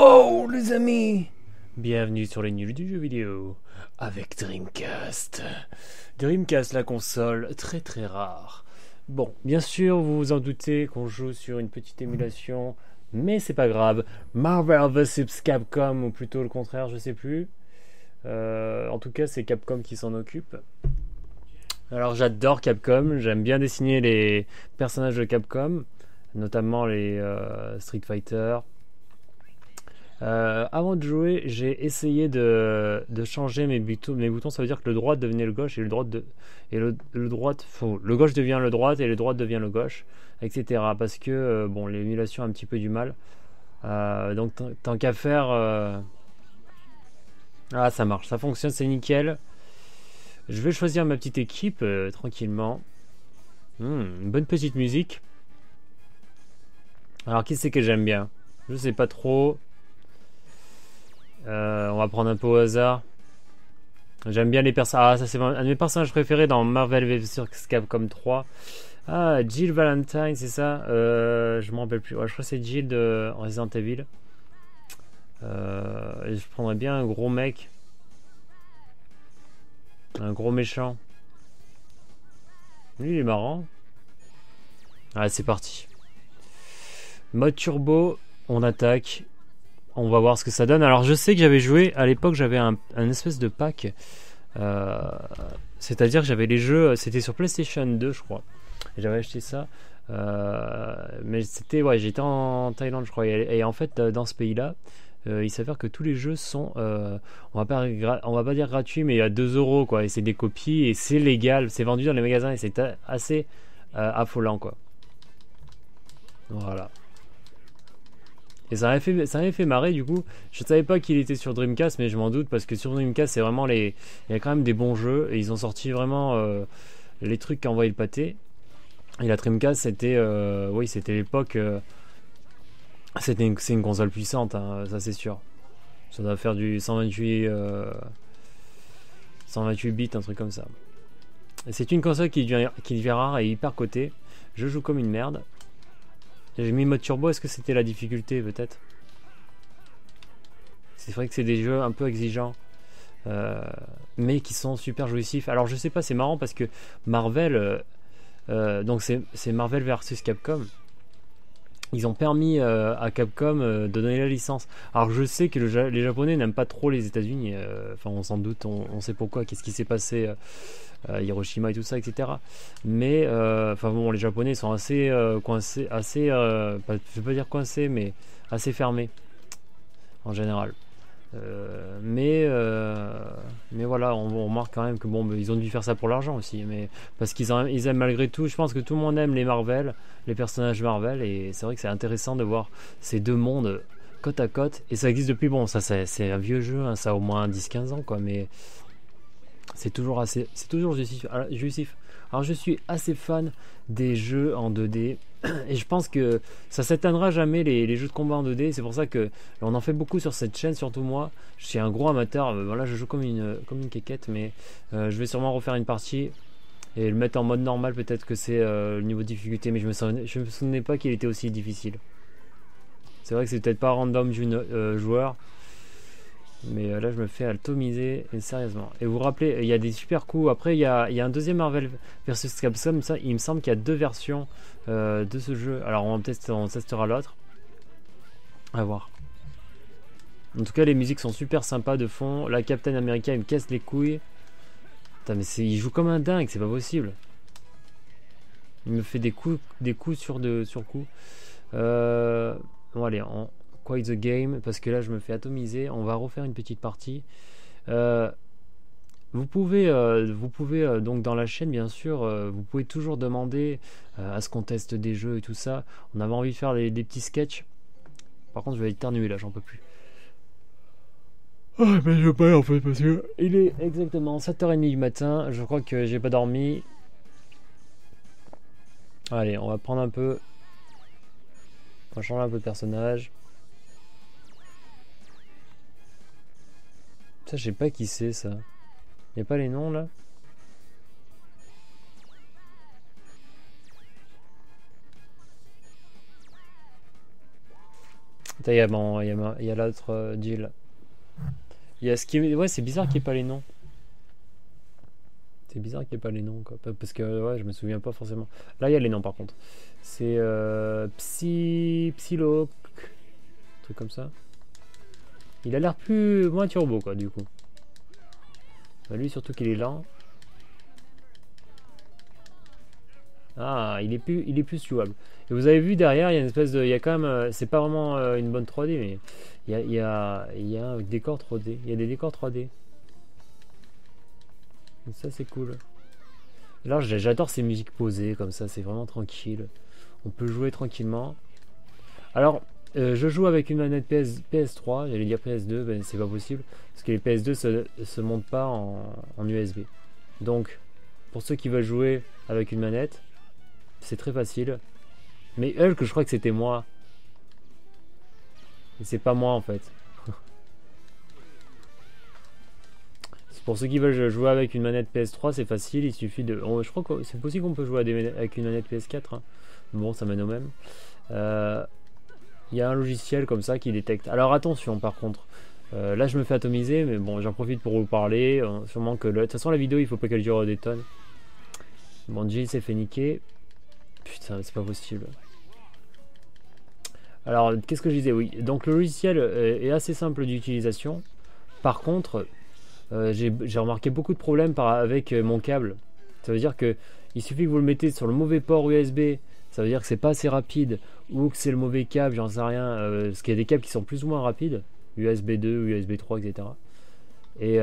Wow les amis, bienvenue sur les nuls du jeu vidéo avec Dreamcast. Dreamcast, la console très très rare. Bon, bien sûr vous vous en doutez qu'on joue sur une petite émulation, mais c'est pas grave. Marvel vs Capcom, ou plutôt le contraire, je sais plus. En tout cas c'est Capcom qui s'en occupe. Alors j'adore Capcom, j'aime bien dessiner les personnages de Capcom, notamment les Street Fighter. Avant de jouer, j'ai essayé de changer mes boutons. Mes boutons, ça veut dire que le droit devenait le gauche et le droit le droite, le gauche devient le droite et le droite devient le gauche, etc. Parce que bon, l'émulation a un petit peu du mal. Donc tant qu'à faire, ah ça marche, ça fonctionne, c'est nickel. Je vais choisir ma petite équipe tranquillement. Une bonne petite musique. Alors qui c'est que j'aime bien? Je sais pas trop. On va prendre un peu au hasard. J'aime bien les personnages. Ah, ça c'est un de mes personnages préférés dans Marvel vs Capcom 3. Ah, Jill Valentine, c'est ça. Je m'en rappelle plus. Ouais, je crois que c'est Jill de Resident Evil. Et je prendrais bien un gros mec. Un gros méchant. Lui, il est marrant. Allez, c'est parti. Mode turbo, on attaque. On va voir ce que ça donne. Alors je sais que j'avais joué, à l'époque j'avais un espèce de pack. C'est-à-dire que j'avais les jeux, c'était sur PlayStation 2 je crois. J'avais acheté ça. Mais c'était, ouais, j'étais en Thaïlande je crois. Et en fait dans ce pays-là, il s'avère que tous les jeux sont, on va pas dire gratuits, mais à 2 euros quoi. Et c'est des copies et c'est légal. C'est vendu dans les magasins et c'est assez affolant quoi. Voilà. Et ça m'avait fait marrer du coup. Je savais pas qu'il était sur Dreamcast, mais je m'en doute parce que sur Dreamcast, c'est vraiment les. Il y a quand même des bons jeux et ils ont sorti vraiment les trucs qui envoyaient le pâté. Et la Dreamcast, c'était. Oui, c'était l'époque. C'est une console puissante, hein, ça c'est sûr. Ça doit faire du 128 bits, un truc comme ça. Et c'est une console qui devient rare et hyper cotée. Je joue comme une merde. J'ai mis mode turbo, est-ce que c'était la difficulté peut-être? C'est vrai que c'est des jeux un peu exigeants, mais qui sont super jouissifs. Alors je sais pas, c'est marrant parce que Marvel, donc c'est Marvel versus Capcom. Ils ont permis à Capcom de donner la licence. Alors je sais que les Japonais n'aiment pas trop les États-Unis. Enfin, on s'en doute, on sait pourquoi. Qu'est-ce qui s'est passé Hiroshima et tout ça, etc. Mais enfin bon, les Japonais sont assez coincés, assez, je vais pas dire coincés, mais assez fermés en général. Mais voilà, on remarque quand même que bon, ils ont dû faire ça pour l'argent aussi, mais parce ils aiment malgré tout. Je pense que tout le monde aime les Marvel, les personnages Marvel, et c'est vrai que c'est intéressant de voir ces deux mondes côte à côte. Et ça existe depuis, bon, ça c'est un vieux jeu, hein, ça a au moins 10-15 ans quoi, mais c'est toujours jouissif. Alors je suis assez fan des jeux en 2D et je pense que ça s'éteindra jamais les jeux de combat en 2D. C'est pour ça que on en fait beaucoup sur cette chaîne, surtout moi. Je suis un gros amateur. Voilà, je joue comme une quéquette, mais je vais sûrement refaire une partie et le mettre en mode normal. Peut-être que c'est le niveau de difficulté, mais je me souvenais pas qu'il était aussi difficile. C'est vrai que c'est peut-être pas random joueur. Mais là, je me fais atomiser, et sérieusement. Et vous vous rappelez, il y a des super coups. Après, il y a un deuxième Marvel versus Capcom. Ça, il me semble qu'il y a deux versions de ce jeu. Alors, on testera l'autre. À voir. En tout cas, les musiques sont super sympas de fond. La Captain America, il me casse les couilles. Putain, mais il joue comme un dingue, c'est pas possible. Il me fait des coups sur coups. Bon, allez, Quite the game, parce que là je me fais atomiser. On va refaire une petite partie. Vous pouvez donc dans la chaîne, bien sûr, vous pouvez toujours demander à ce qu'on teste des jeux et tout ça. On avait envie de faire des petits sketchs. Par contre, je vais éternuer là, j'en peux plus. Ah, mais je veux pas en fait, parce que il est exactement 7h30 du matin. Je crois que j'ai pas dormi. Allez, on va prendre un peu. On va changer un peu de personnage. Ça, je sais pas qui c'est ça. Y a pas les noms là? Attends, il y a l'autre Jill. Il y a ce qui... Ouais, c'est bizarre qu'il n'y ait pas les noms. C'est bizarre qu'il n'y ait pas les noms, quoi. Parce que, ouais, je me souviens pas forcément. Là, il y a les noms, par contre. C'est Psylocke. Un truc comme ça. Il a l'air moins turbo, quoi, du coup. Bah, lui, surtout qu'il est lent. Ah, il est plus jouable. Et vous avez vu derrière, il y a une espèce de... Il y a quand même... c'est pas vraiment une bonne 3D, mais... il y a un décor 3D. Il y a des décors 3D. Donc ça, c'est cool. Là, j'adore ces musiques posées, comme ça. C'est vraiment tranquille. On peut jouer tranquillement. Alors, je joue avec une manette PS3. J'allais dire PS2, ben, c'est pas possible. Parce que les PS2 se montent pas en USB. Donc, pour ceux qui veulent jouer avec une manette, c'est très facile. Mais Hulk, je crois que c'était moi. Et c'est pas moi en fait. Pour ceux qui veulent jouer avec une manette PS3, c'est facile. Il suffit de. Je crois que c'est possible qu'on peut jouer avec une manette PS4. Hein. Bon, ça mène au même. Il y a un logiciel comme ça qui détecte. Alors attention par contre. Là, je me fais atomiser, mais bon, j'en profite pour vous parler. Sûrement que de toute façon, la vidéo, il faut pas qu'elle dure des tonnes. Bon, Jill s'est fait niquer. Putain, c'est pas possible. Alors, qu'est-ce que je disais? Oui, donc le logiciel est assez simple d'utilisation. Par contre, j'ai remarqué beaucoup de problèmes avec mon câble. Ça veut dire que il suffit que vous le mettez sur le mauvais port USB. Ça veut dire que c'est pas assez rapide ou que c'est le mauvais câble, j'en sais rien. Parce qu'il y a des câbles qui sont plus ou moins rapides, USB 2, USB 3, etc. Et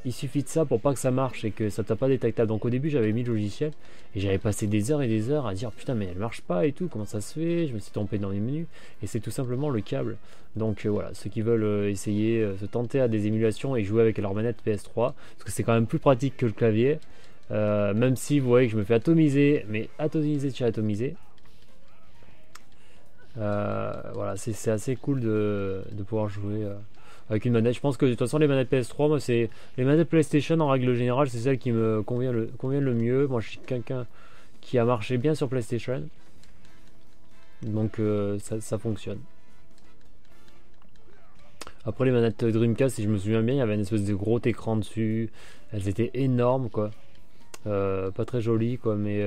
il suffit de ça pour pas que ça marche et que ça t'a pas détectable. Donc au début j'avais mis le logiciel et j'avais passé des heures et des heures à dire putain mais elle marche pas et tout, comment ça se fait, je me suis trompé dans les menus et c'est tout simplement le câble. Donc voilà, ceux qui veulent essayer, se tenter à des émulations et jouer avec leur manette PS3, parce que c'est quand même plus pratique que le clavier, même si vous voyez que je me fais atomiser, mais atomiser de chez atomiser. Voilà, c'est assez cool de pouvoir jouer avec une manette. Je pense que de toute façon les manettes PS3, moi c'est les manettes PlayStation en règle générale, c'est celles qui me conviennent le mieux. Moi je suis quelqu'un qui a marché bien sur PlayStation, donc ça fonctionne. Après les manettes Dreamcast, si je me souviens bien, il y avait une espèce de gros écran dessus. Elles étaient énormes quoi, pas très jolies quoi, mais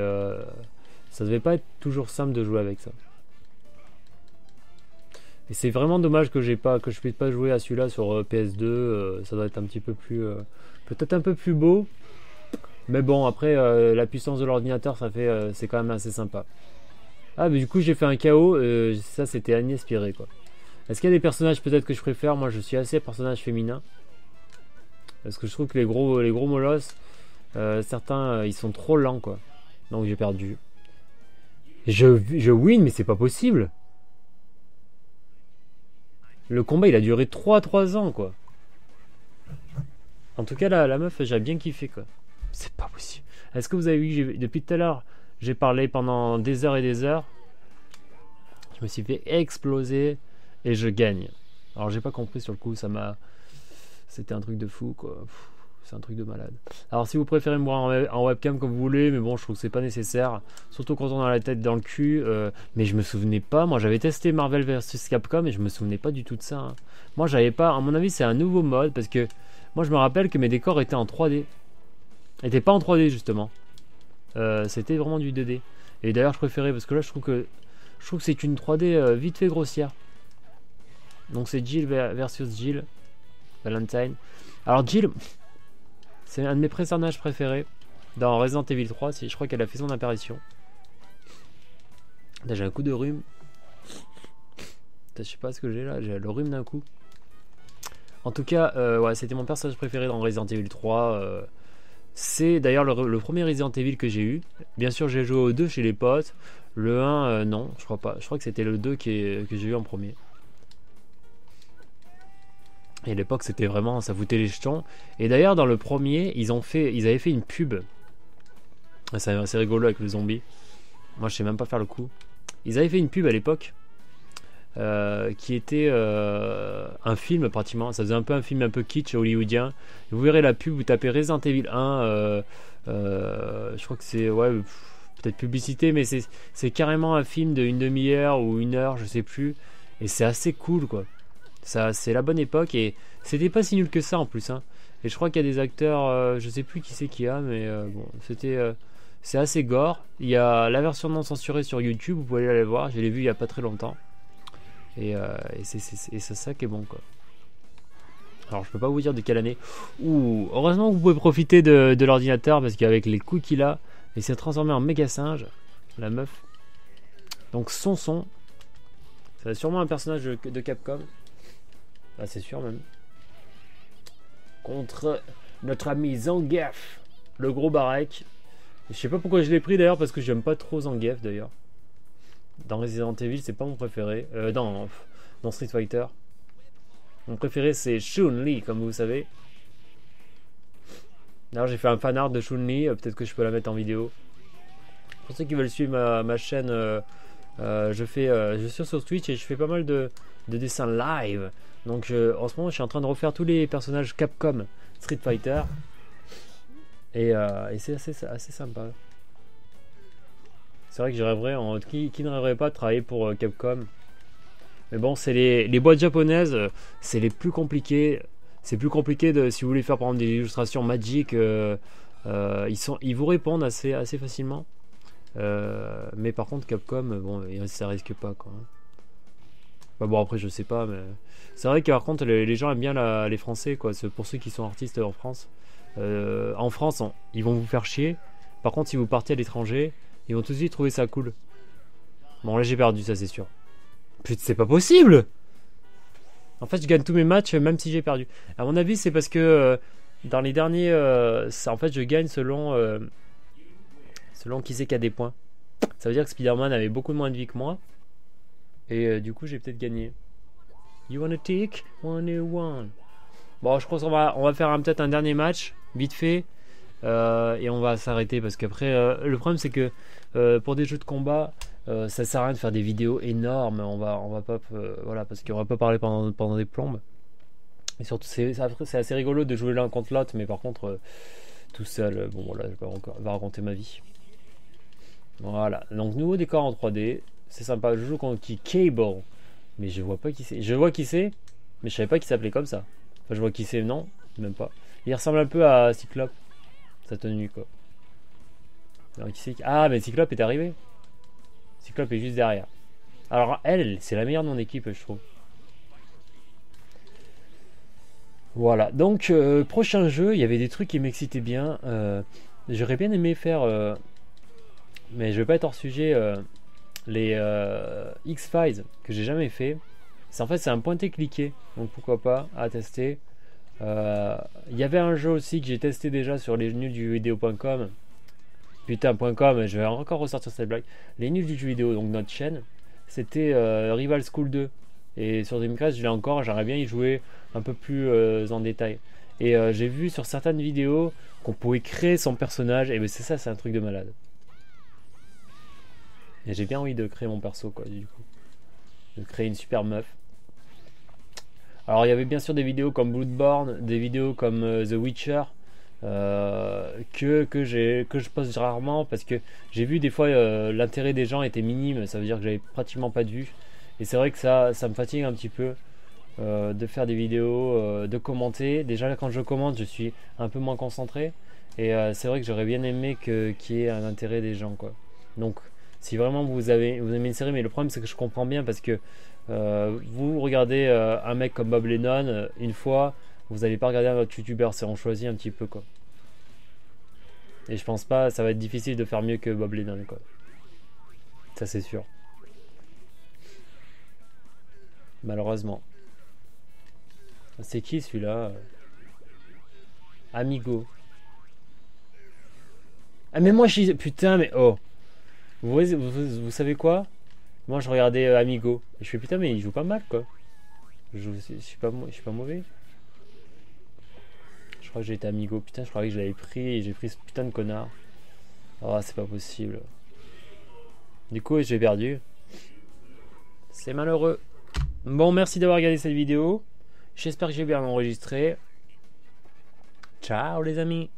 ça devait pas être toujours simple de jouer avec ça. Et c'est vraiment dommage que je puisse pas jouer à celui-là sur PS2. Ça doit être un petit peu plus, peut-être un peu plus beau. Mais bon, après la puissance de l'ordinateur, c'est quand même assez sympa. Ah, mais du coup j'ai fait un KO. Ça c'était Agnès Piré quoi. Est-ce qu'il y a des personnages peut-être que je préfère? Moi je suis assez personnage féminin. Parce que je trouve que les gros molosses, certains ils sont trop lents quoi. Donc j'ai perdu. Je win, mais c'est pas possible. Le combat il a duré 3 ans quoi. En tout cas la meuf j'ai bien kiffé quoi. C'est pas possible. Est-ce que vous avez vu que depuis tout à l'heure j'ai parlé pendant des heures et des heures. Je me suis fait exploser et je gagne. Alors j'ai pas compris sur le coup, c'était un truc de fou quoi. C'est un truc de malade. Alors si vous préférez me voir en webcam comme vous voulez, mais bon je trouve que c'est pas nécessaire. Surtout quand on a la tête dans le cul. Mais je me souvenais pas. Moi j'avais testé Marvel vs Capcom et je me souvenais pas du tout de ça. Hein. Moi j'avais pas. À mon avis c'est un nouveau mode parce que moi je me rappelle que mes décors étaient en 3D. Étaient pas en 3D justement. C'était vraiment du 2D. Et d'ailleurs je préférais parce que là je trouve que c'est une 3D vite fait grossière. Donc c'est Jill versus Jill Valentine. Alors Jill, c'est un de mes personnages préférés dans Resident Evil 3. Je crois qu'elle a fait son apparition. Là j'ai un coup de rhume. Je sais pas ce que j'ai là. J'ai le rhume d'un coup. En tout cas, ouais, c'était mon personnage préféré dans Resident Evil 3. C'est d'ailleurs le premier Resident Evil que j'ai eu. Bien sûr j'ai joué au 2 chez les potes. Le 1 non, je crois pas. Je crois que c'était le 2 que j'ai eu en premier. Et à l'époque c'était vraiment, ça foutait les jetons. Et d'ailleurs dans le premier ils avaient fait une pub. C'est assez rigolo avec le zombie. Moi je sais même pas faire le coup. Ils avaient fait une pub à l'époque qui était un film pratiquement. Ça faisait un peu un film un peu kitsch hollywoodien. Vous verrez la pub, vous tapez Resident Evil 1. Je crois que c'est ouais, peut-être publicité, mais c'est carrément un film de une demi-heure ou une heure, je sais plus. Et c'est assez cool, quoi. Ça, c'est la bonne époque et c'était pas si nul que ça en plus, hein. Et je crois qu'il y a des acteurs, je sais plus qui c'est qui a, mais bon, c'est assez gore. Il y a la version non censurée sur YouTube, vous pouvez aller la voir. Je l'ai vu il y a pas très longtemps. Et c'est ça qui est bon, quoi. Alors je peux pas vous dire de quelle année. Ouh, heureusement que vous pouvez profiter de l'ordinateur parce qu'avec les coups qu'il a, il s'est transformé en méga singe, la meuf. Donc son. C'est sûrement un personnage de Capcom. Ah, c'est sûr même. Contre notre ami Zangief, le gros Barek. Je sais pas pourquoi je l'ai pris d'ailleurs parce que j'aime pas trop Zangief d'ailleurs. Dans Resident Evil, c'est pas mon préféré. Dans Street Fighter. Mon préféré c'est Chun-Li, comme vous savez. D'ailleurs, j'ai fait un fanart de Chun-Li. Peut-être que je peux la mettre en vidéo. Pour ceux qui veulent suivre ma chaîne, je suis sur Twitch et je fais pas mal de dessins live. Donc en ce moment, je suis en train de refaire tous les personnages Capcom Street Fighter. Et c'est assez sympa. C'est vrai que je rêverais, qui ne rêverait pas de travailler pour Capcom. Mais bon, c'est les boîtes japonaises, c'est les plus compliquées. C'est plus compliqué si vous voulez faire par exemple des illustrations Magic. Ils vous répondent assez facilement. Mais par contre Capcom, bon, ça risque pas, quoi. Bah bon, après je sais pas, mais c'est vrai que par contre les gens aiment bien les Français, quoi. Pour ceux qui sont artistes en France. En France, ils vont vous faire chier. Par contre, si vous partez à l'étranger, ils vont tout de suite trouver ça cool. Bon, là j'ai perdu, ça c'est sûr. Putain, c'est pas possible! En fait, je gagne tous mes matchs, même si j'ai perdu. À mon avis, c'est parce que dans les derniers, en fait, je gagne selon qui c'est qui a des points. Ça veut dire que Spider-Man avait beaucoup moins de vie que moi. Et du coup, j'ai peut-être gagné. You wanna take 101? Bon, je pense qu'on va faire peut-être un dernier match, vite fait. Et on va s'arrêter parce qu'après, le problème c'est que pour des jeux de combat, ça sert à rien de faire des vidéos énormes. On va pas, voilà, parce qu'on va pas parler pendant des plombes. Et surtout, c'est assez rigolo de jouer l'un contre l'autre, mais par contre, tout seul, bon voilà, je vais raconter ma vie. Voilà, donc nouveau décor en 3D, c'est sympa. Je joue contre Cable, mais je vois pas qui c'est. Je vois qui c'est, mais je savais pas qu'il s'appelait comme ça. Enfin, je vois qui c'est, non, même pas. Il ressemble un peu à Cyclope, sa tenue, quoi. Alors, qui c'est Ah, mais Cyclope est arrivé. Cyclope est juste derrière. Alors elle, c'est la meilleure de mon équipe, je trouve. Voilà, donc prochain jeu, il y avait des trucs qui m'excitaient bien. J'aurais bien aimé faire, mais je vais pas être hors sujet, les X-Files que j'ai jamais fait. En fait, c'est un pointé-cliqué, donc pourquoi pas à tester. Il y avait un jeu aussi que j'ai testé déjà sur les nuls du vidéo.com. Putain, .com, je vais encore ressortir cette blague. Les nuls du jeu vidéo, donc notre chaîne, c'était Rival School 2. Et sur Dreamcast, je l'ai encore, j'aimerais bien y jouer un peu plus en détail. Et j'ai vu sur certaines vidéos qu'on pouvait créer son personnage, et ben c'est ça, c'est un truc de malade. Et j'ai bien envie de créer mon perso, quoi, du coup. De créer une super meuf. Alors il y avait bien sûr des vidéos comme Bloodborne, des vidéos comme The Witcher, que je poste rarement parce que j'ai vu des fois l'intérêt des gens était minime, ça veut dire que j'avais pratiquement pas de vues. Et c'est vrai que ça me fatigue un petit peu de faire des vidéos, de commenter. Déjà là, quand je commente, je suis un peu moins concentré. Et c'est vrai que j'aurais bien aimé qu'il y ait un intérêt des gens, quoi. Donc si vraiment vous aimez une série, mais le problème c'est que je comprends bien parce que vous regardez un mec comme Bob Lennon une fois, vous n'allez pas regarder un autre youtubeur, c'est on choisit un petit peu, quoi. Et je pense pas, ça va être difficile de faire mieux que Bob Lennon, quoi. Ça c'est sûr. Malheureusement. C'est qui celui-là? Amigo. Ah mais moi je suis... Putain mais oh. Vous savez quoi? Moi je regardais Amigo. Et je fais putain mais il joue pas mal, quoi. Je suis pas mauvais. Je crois que j'ai été Amigo. Putain, je croyais que je l'avais pris et j'ai pris ce putain de connard. Oh, c'est pas possible. Du coup, j'ai perdu. C'est malheureux. Bon, merci d'avoir regardé cette vidéo. J'espère que j'ai bien enregistré. Ciao les amis.